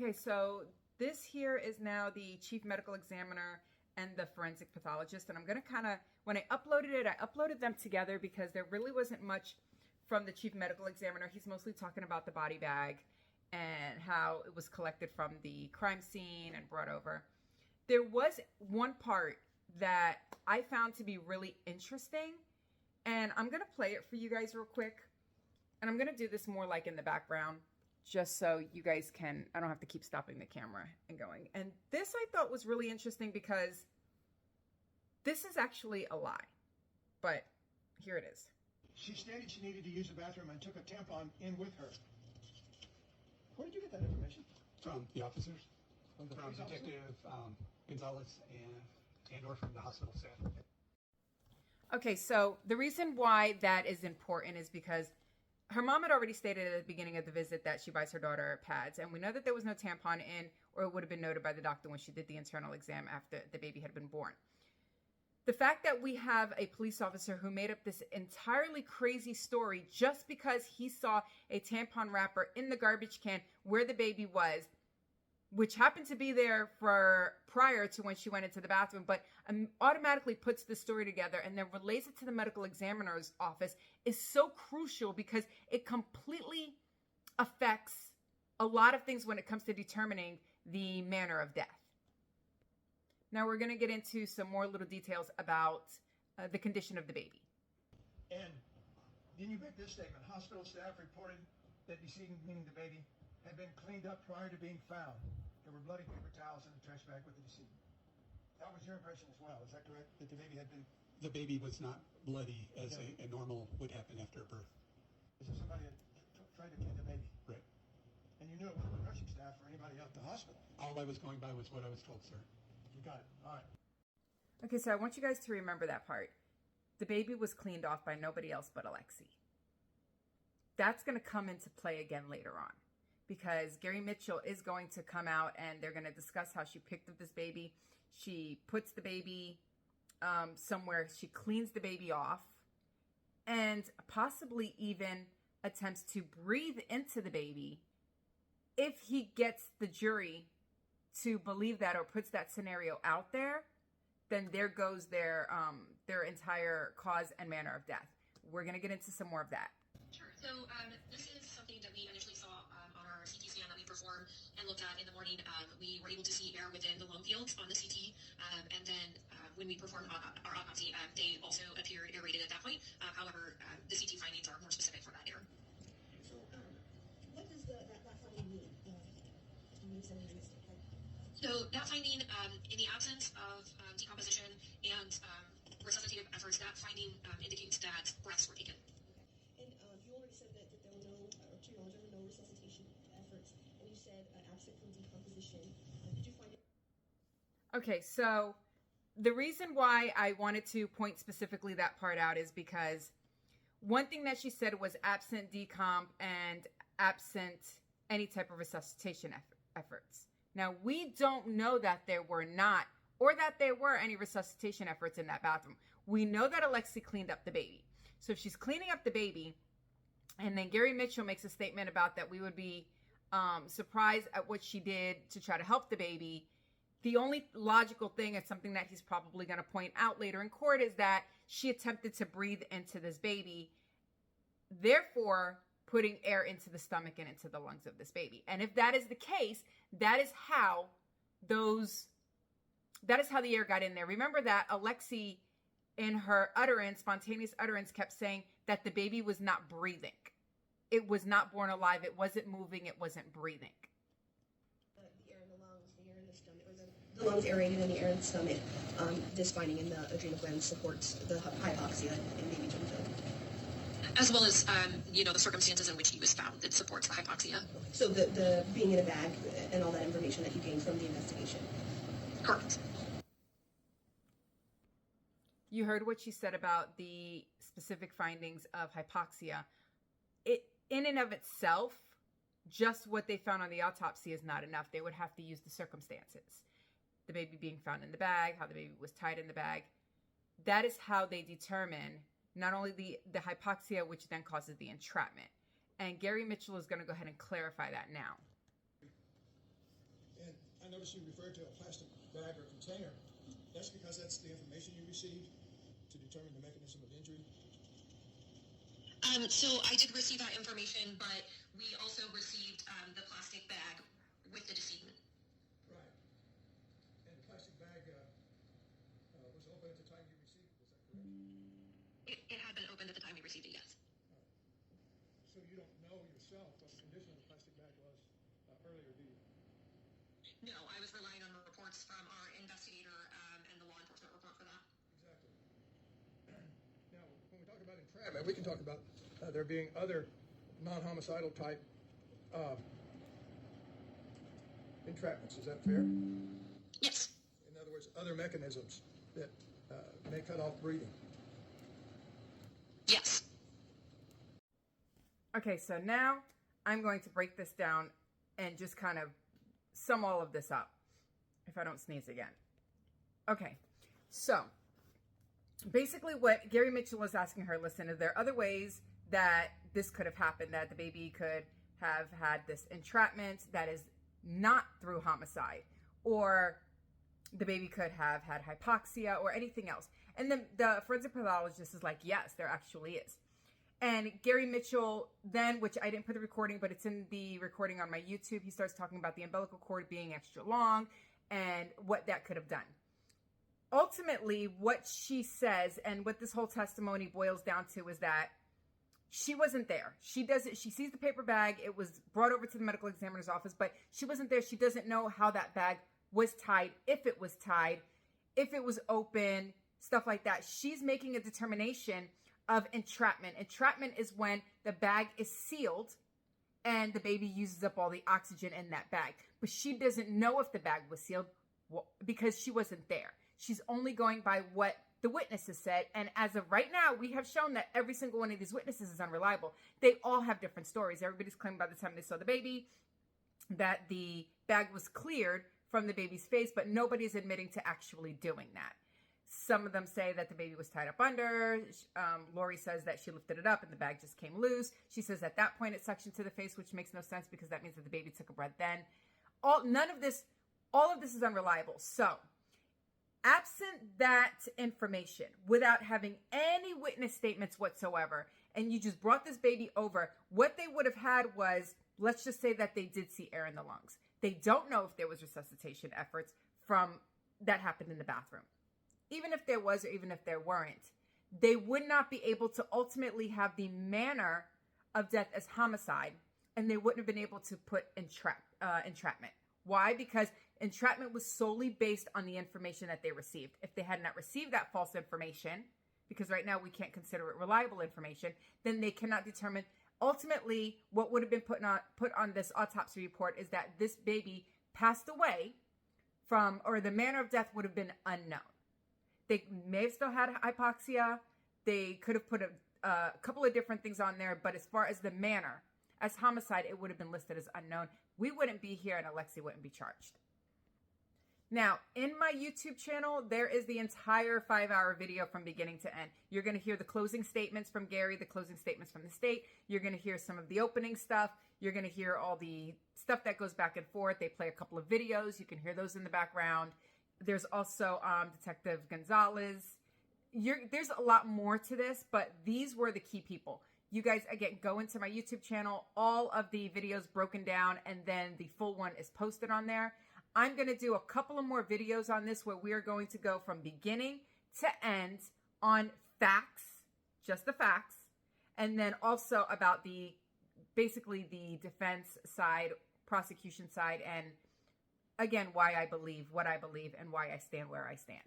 Okay, so this here is now the chief medical examiner and the forensic pathologist. And I'm going to kind of, when I uploaded them together because there really wasn't much from the chief medical examiner. He's mostly talking about the body bag and how it was collected from the crime scene and brought over. There was one part that I found to be really interesting, and I'm going to play it for you guys real quick. And I'm going to do this more like in the background, just so you guys can, I don't have to keep stopping the camera and going. And this I thought was really interesting because this is actually a lie, but here it is. She stated she needed to use the bathroom and took a tampon in with her. Where did you get that information? From the officers, From the from police officer? Detective Gonzalez and or from the hospital staff. Okay, so the reason why that is important is because her mom had already stated at the beginning of the visit that she buys her daughter pads. And we know that there was no tampon in, or it would have been noted by the doctor when she did the internal exam after the baby had been born. The fact that we have a police officer who made up this entirely crazy story just because he saw a tampon wrapper in the garbage can where the baby was, which happened to be there for prior to when she went into the bathroom, but automatically puts the story together and then relays it to the medical examiner's office, is so crucial because it completely affects a lot of things when it comes to determining the manner of death. Now we're going to get into some more little details about the condition of the baby. And then you make this statement. Hospital staff reported that decedent, meaning the baby, had been cleaned up prior to being found. There were bloody paper towels in the trash bag with the decedent. That was your impression as well. Is that correct? That the baby had been... The baby was not bloody as a normal would happen after a birth. So somebody had tried to clean the baby. Right. And you knew it wasn't the nursing staff or anybody else at the hospital. All I was going by was what I was told, sir. You got it. All right. Okay, so I want you guys to remember that part. The baby was cleaned off by nobody else but Alexee. That's going to come into play again later on because Gary Mitchell is going to come out and they're going to discuss how she picked up this baby. She puts the baby somewhere. She cleans the baby off and possibly even attempts to breathe into the baby if he gets the jury to believe that or puts that scenario out there, then there goes their entire cause and manner of death. We're going to get into some more of that. Sure. So this is something that we initially saw on our CT scan that we performed and looked at in the morning. We were able to see air within the lung fields on the CT. And then when we performed our autopsy, they also appeared aerated at that point. However, the CT findings are more specific for that air. So what does that finding mean? So that finding, in the absence of decomposition and resuscitative efforts, that finding indicates that breaths were taken. Okay. And you already said that there were no, or to your knowledge, there were no resuscitation efforts, and you said absent from decomposition. Did you find it? Okay, so the reason why I wanted to point specifically that part out is because one thing that she said was absent decomp and absent any type of resuscitation efforts. Now, we don't know that there were not, or that there were any resuscitation efforts in that bathroom. We know that Alexee cleaned up the baby. So if she's cleaning up the baby, and then Gary Mitchell makes a statement about that we would be surprised at what she did to try to help the baby, the only logical thing, and something that he's probably going to point out later in court, is that she attempted to breathe into this baby, therefore putting air into the stomach and into the lungs of this baby. And if that is the case, that is how the air got in there. Remember that Alexee, in her utterance, spontaneous utterance, kept saying that the baby was not breathing. It was not born alive. It wasn't moving. It wasn't breathing. The air in the lungs, the air in the stomach, or the lungs aerated and the air in the stomach. This finding in the adrenal gland supports the hypoxia in baby Trevizo. As well as, the circumstances in which he was found that supports the hypoxia. So the being in a bag and all that information that you gained from the investigation. Correct. You heard what she said about the specific findings of hypoxia. It, in and of itself, just what they found on the autopsy is not enough. They would have to use the circumstances. The baby being found in the bag, how the baby was tied in the bag. That is how they determine not only the hypoxia, which then causes the entrapment. And Gary Mitchell is going to go ahead and clarify that now. noticed you referred to a plastic bag or container. That's because that's the information you received to determine the mechanism of injury. So I did receive that information, but we also received the plastic bag with the decedent. Right. And the plastic bag was open at the time you received it, is that correct? It had been opened at the time we received it, yes. So you don't know yourself what the condition of the plastic bag was earlier, do you? No, I was relying on reports from our investigator and the law enforcement report for that. Exactly. Now, when we talk about entrapment, we can talk about there being other non-homicidal type entrapments. Is that fair? Yes. In other words, other mechanisms that may cut off breathing. Yes. Okay, so now I'm going to break this down and just kind of sum all of this up if I don't sneeze again. Okay, so basically what Gary Mitchell was asking her, listen, are there other ways that this could have happened, that the baby could have had this entrapment that is not through homicide, or the baby could have had hypoxia or anything else? And then the forensic pathologist is like, yes, there actually is. And Gary Mitchell then, which I didn't put the recording, but it's in the recording on my YouTube, he starts talking about the umbilical cord being extra long and what that could have done. Ultimately, what she says and what this whole testimony boils down to is that she wasn't there. She sees the paper bag. It was brought over to the medical examiner's office, but she wasn't there. She doesn't know how that bag was tied, if it was tied, if it was open, stuff like that. She's making a determination of entrapment. Entrapment is when the bag is sealed and the baby uses up all the oxygen in that bag. But she doesn't know if the bag was sealed because she wasn't there. She's only going by what the witnesses said. And as of right now, we have shown that every single one of these witnesses is unreliable. They all have different stories. Everybody's claiming by the time they saw the baby that the bag was cleared from the baby's face, but nobody's admitting to actually doing that. Some of them say that the baby was tied up under. Lori says that she lifted it up and the bag just came loose. She says at that point it suctioned to the face, which makes no sense because that means that the baby took a breath then. All of this is unreliable. So, absent that information, without having any witness statements whatsoever, and you just brought this baby over, what they would have had was, let's just say that they did see air in the lungs. They don't know if there was resuscitation efforts from that happened in the bathroom. Even if there was, or even if there weren't, they would not be able to ultimately have the manner of death as homicide, and they wouldn't have been able to put entrapment. Why? Because entrapment was solely based on the information that they received. If they had not received that false information, because right now we can't consider it reliable information, then they cannot determine. Ultimately, what would have been put on this autopsy report is that this baby passed away from, or the manner of death would have been unknown. They may have still had hypoxia. They could have put a couple of different things on there, but as far as the manner, as homicide, it would have been listed as unknown. We wouldn't be here and Alexee wouldn't be charged. Now, in my YouTube channel, there is the entire 5-hour video from beginning to end. You're going to hear the closing statements from Gary, the closing statements from the state. You're going to hear some of the opening stuff. You're going to hear all the stuff that goes back and forth. They play a couple of videos. You can hear those in the background. There's also Detective Gonzalez. There's a lot more to this, but these were the key people. You guys, again, go into my YouTube channel. All of the videos broken down, and then the full one is posted on there. I'm going to do a couple of more videos on this where we are going to go from beginning to end on facts, just the facts, and then also about basically the defense side, prosecution side, and again, why I believe what I believe and why I stand where I stand.